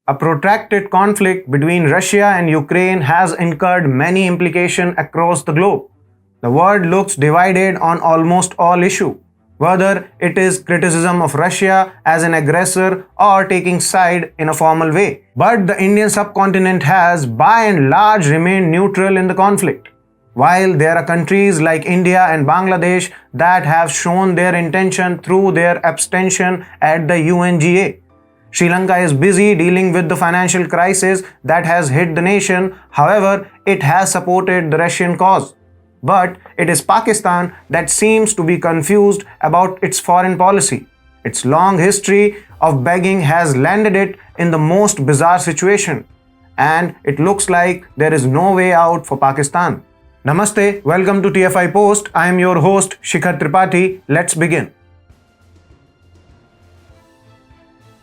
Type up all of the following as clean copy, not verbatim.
A protracted conflict between Russia and Ukraine has incurred many implications across the globe. The world looks divided on almost all issues, whether it is criticism of Russia as an aggressor or taking side in a formal way. But the Indian subcontinent has by and large remained neutral in the conflict. While there are countries like India and Bangladesh that have shown their intention through their abstention at the UNGA. Sri Lanka is busy dealing with the financial crisis that has hit the nation. However, it has supported the Russian cause. But it is Pakistan that seems to be confused about its foreign policy. Its long history of begging has landed it in the most bizarre situation. And it looks like there is no way out for Pakistan. Namaste, welcome to TFIPost. I am your host, SHIKHAR TRIPATHI. Let's begin.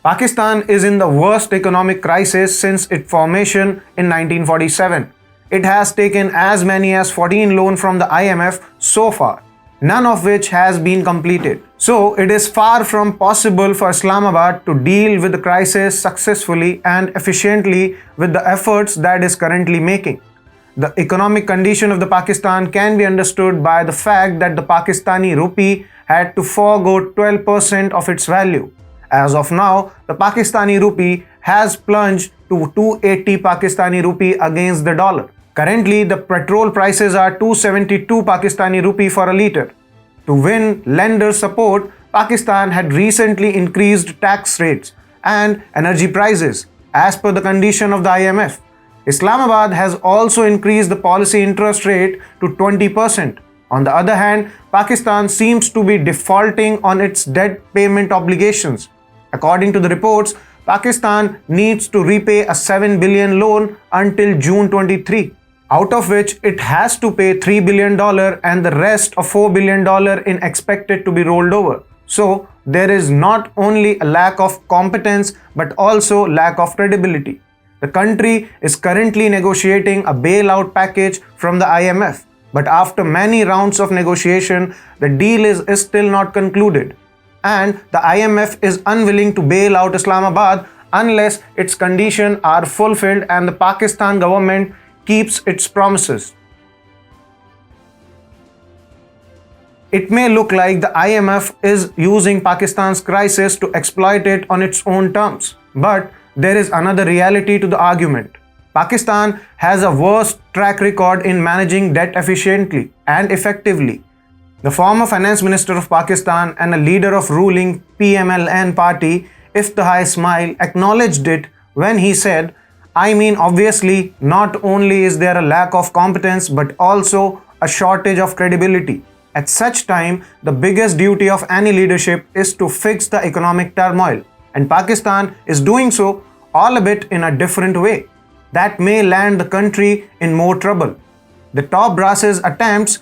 Pakistan is in the worst economic crisis since its formation in 1947. It has taken as many as 14 loans from the IMF so far, none of which has been completed. So it is far from possible for Islamabad to deal with the crisis successfully and efficiently with the efforts that is currently making. The economic condition of the Pakistan can be understood by the fact that the Pakistani rupee had to forego 12% of its value. As of now, the Pakistani rupee has plunged to 280 Pakistani rupee against the dollar. Currently, the petrol prices are 272 Pakistani rupee for a litre. To win lender support, Pakistan had recently increased tax rates and energy prices as per the condition of the IMF. Islamabad has also increased the policy interest rate to 20%. On the other hand, Pakistan seems to be defaulting on its debt payment obligations. According to the reports, Pakistan needs to repay a 7 billion loan until June 23, out of which it has to pay $3 billion and the rest of $4 billion in expected to be rolled over. So, there is not only a lack of competence but also lack of credibility. The country is currently negotiating a bailout package from the IMF, but after many rounds of negotiation, the deal is still not concluded. And the IMF is unwilling to bail out Islamabad unless its conditions are fulfilled and the Pakistan government keeps its promises. It may look like the IMF is using Pakistan's crisis to exploit it on its own terms, but there is another reality to the argument. Pakistan has a worse track record in managing debt efficiently and effectively. The former finance minister of Pakistan and a leader of ruling PMLN party, Iftihar Ismail, acknowledged it when he said, obviously, not only is there a lack of competence but also a shortage of credibility. At such time, the biggest duty of any leadership is to fix the economic turmoil. And Pakistan is doing so, albeit in a different way. That may land the country in more trouble. The top brass's attempts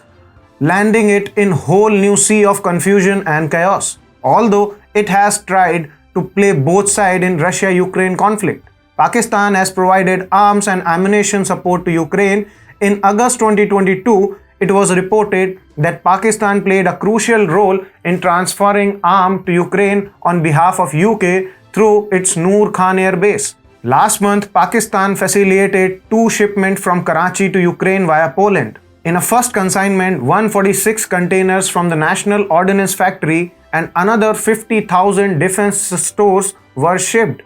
landing it in whole new sea of confusion and chaos, although it has tried to play both sides in Russia-Ukraine conflict. Pakistan has provided arms and ammunition support to Ukraine. In August 2022, it was reported that Pakistan played a crucial role in transferring arms to Ukraine on behalf of UK through its Noor Khan Air Base. Last month, Pakistan facilitated 2 shipments from Karachi to Ukraine via Poland. In a first consignment, 146 containers from the National Ordnance Factory and another 50,000 defense stores were shipped.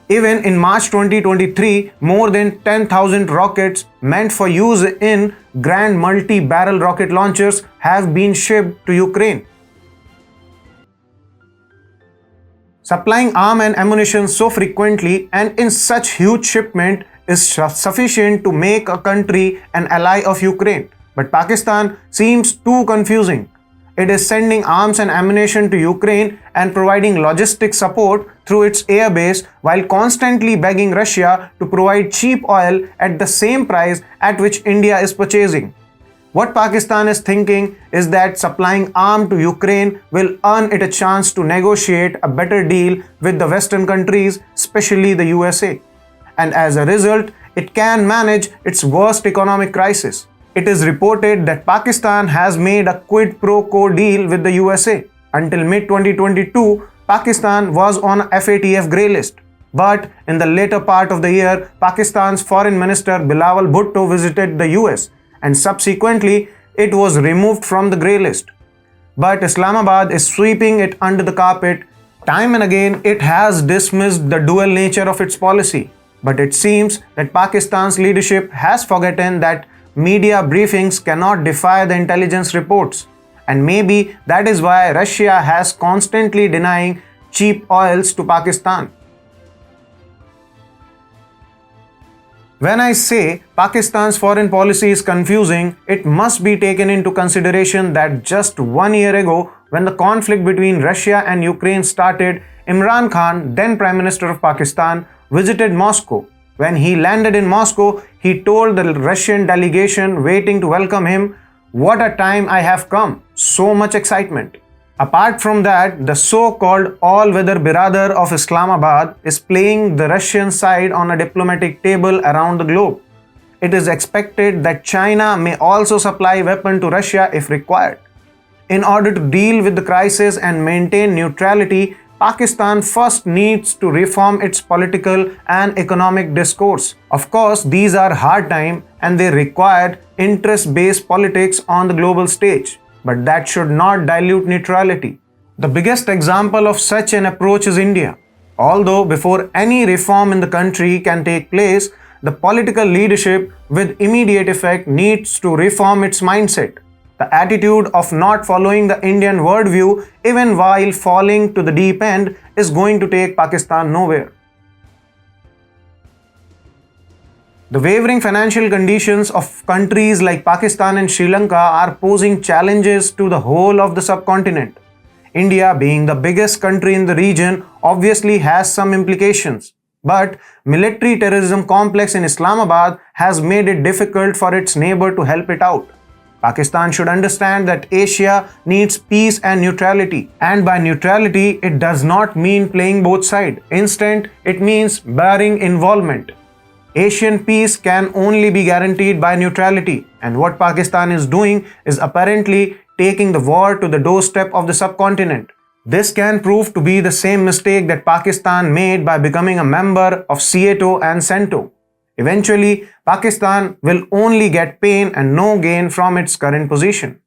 Even in March 2023, more than 10,000 rockets meant for use in grand multi-barrel rocket launchers have been shipped to Ukraine. Supplying arms and ammunition so frequently and in such huge shipment is sufficient to make a country an ally of Ukraine. But Pakistan seems too confusing. It is sending arms and ammunition to Ukraine and providing logistic support through its airbase while constantly begging Russia to provide cheap oil at the same price at which India is purchasing. What Pakistan is thinking is that supplying arms to Ukraine will earn it a chance to negotiate a better deal with the Western countries, especially the USA. And as a result, it can manage its worst economic crisis. It is reported that Pakistan has made a quid pro quo deal with the USA. Until mid-2022, Pakistan was on a FATF grey list. But in the later part of the year, Pakistan's Foreign Minister Bilawal Bhutto visited the US and subsequently it was removed from the grey list. But Islamabad is sweeping it under the carpet. Time and again, it has dismissed the dual nature of its policy. But it seems that Pakistan's leadership has forgotten that media briefings cannot defy the intelligence reports. And maybe that is why Russia has constantly denying cheap oils to Pakistan. When I say Pakistan's foreign policy is confusing, it must be taken into consideration that just 1 year ago, when the conflict between Russia and Ukraine started, Imran Khan, then Prime Minister of Pakistan, visited Moscow. When he landed in Moscow, he told the Russian delegation waiting to welcome him, "What a time I have come, so much excitement." Apart from that, the so-called all-weather biradar of Islamabad is playing the Russian side on a diplomatic table around the globe. It is expected that China may also supply weapons to Russia if required. In order to deal with the crisis and maintain neutrality, Pakistan first needs to reform its political and economic discourse. Of course, these are hard times and they require interest-based politics on the global stage. But that should not dilute neutrality. The biggest example of such an approach is India. Although before any reform in the country can take place, the political leadership with immediate effect needs to reform its mindset. The attitude of not following the Indian worldview even while falling to the deep end is going to take Pakistan nowhere. The wavering financial conditions of countries like Pakistan and Sri Lanka are posing challenges to the whole of the subcontinent. India, being the biggest country in the region, obviously has some implications. But military terrorism complex in Islamabad has made it difficult for its neighbor to help it out. Pakistan should understand that Asia needs peace and neutrality. And by neutrality, it does not mean playing both sides. Instead, it means bearing involvement. Asian peace can only be guaranteed by neutrality, and what Pakistan is doing is apparently taking the war to the doorstep of the subcontinent. This can prove to be the same mistake that Pakistan made by becoming a member of CETO and CENTO. Eventually, Pakistan will only get pain and no gain from its current position.